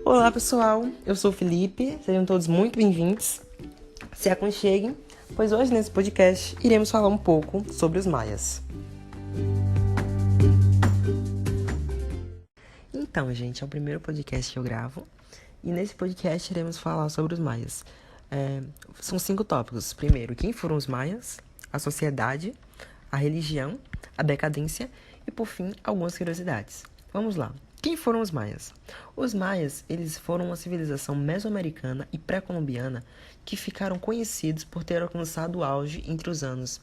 Olá pessoal, eu sou o Felipe, sejam todos muito bem-vindos. Se aconcheguem, pois hoje nesse podcast iremos falar um pouco sobre os maias. Então, gente, é o primeiro podcast que eu gravo e nesse podcast iremos falar sobre os maias. São 5 tópicos. Primeiro, quem foram os maias, a sociedade, a religião, a decadência e, por fim, algumas curiosidades. Vamos lá. Quem foram os maias? Os maias, eles foram uma civilização mesoamericana e pré-colombiana que ficaram conhecidos por ter alcançado o auge entre os anos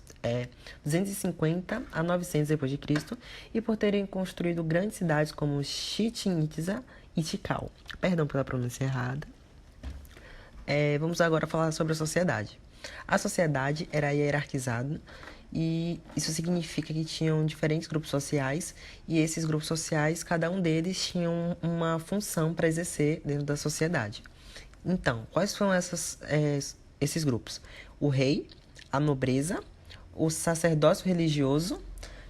250 a 900 d.C. e por terem construído grandes cidades como Chichén Itzá e Tikal. Perdão pela pronúncia errada. Vamos agora falar sobre a sociedade. A sociedade era hierarquizada e isso significa que tinham diferentes grupos sociais e esses grupos sociais, cada um deles tinha uma função para exercer dentro da sociedade. Então, quais foram esses grupos? O rei, a nobreza, o sacerdócio religioso,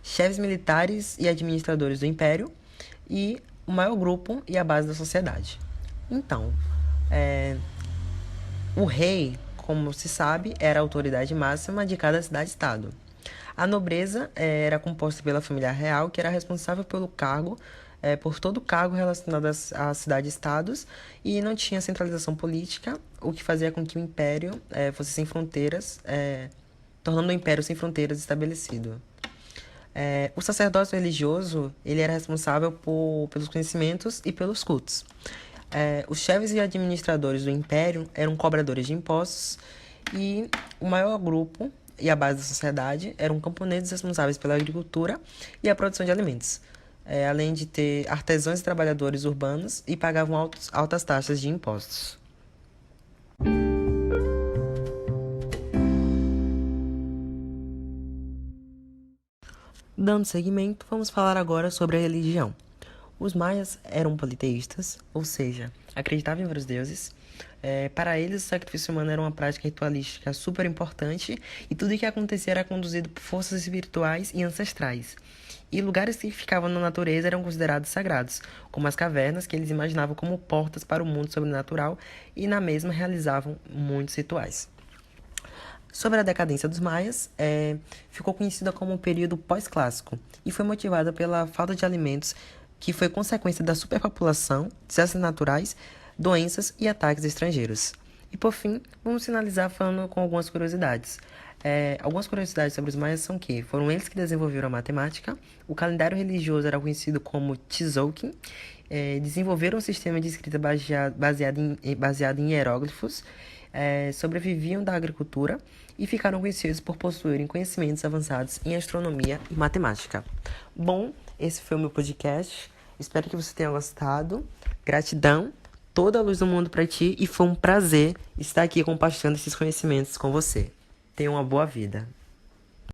chefes militares e administradores do império e o maior grupo e a base da sociedade. Então, o rei, como se sabe, era a autoridade máxima de cada cidade-estado. A nobreza era composta pela família real, que era responsável pelo cargo, por todo o cargo relacionado às cidades-estados, e não tinha centralização política, o que fazia com que o império fosse sem fronteiras, tornando o império sem fronteiras estabelecido. O sacerdócio religioso ele era responsável pelos conhecimentos e pelos cultos. Os chefes e administradores do império eram cobradores de impostos e o maior grupo e a base da sociedade eram camponeses responsáveis pela agricultura e a produção de alimentos, além de ter artesãos e trabalhadores urbanos e pagavam altas taxas de impostos. Dando seguimento, vamos falar agora sobre a religião. Os maias eram politeístas, ou seja, acreditavam em vários deuses. Para eles, o sacrifício humano era uma prática ritualística super importante e tudo o que acontecia era conduzido por forças espirituais e ancestrais. E lugares que ficavam na natureza eram considerados sagrados, como as cavernas, que eles imaginavam como portas para o mundo sobrenatural e na mesma realizavam muitos rituais. Sobre a decadência dos maias, ficou conhecida como um período pós-clássico e foi motivada pela falta de alimentos que foi consequência da superpopulação, desastres naturais, doenças e ataques estrangeiros. E por fim, vamos finalizar falando com algumas curiosidades. Algumas curiosidades sobre os maias são que foram eles que desenvolveram a matemática, o calendário religioso era conhecido como Tzolk'in, desenvolveram um sistema de escrita baseado em hieróglifos, sobreviviam da agricultura e ficaram conhecidos por possuírem conhecimentos avançados em astronomia e matemática. Bom, esse foi o meu podcast. Espero que você tenha gostado. Gratidão, toda a luz do mundo para ti e foi um prazer estar aqui compartilhando esses conhecimentos com você. Tenha uma boa vida.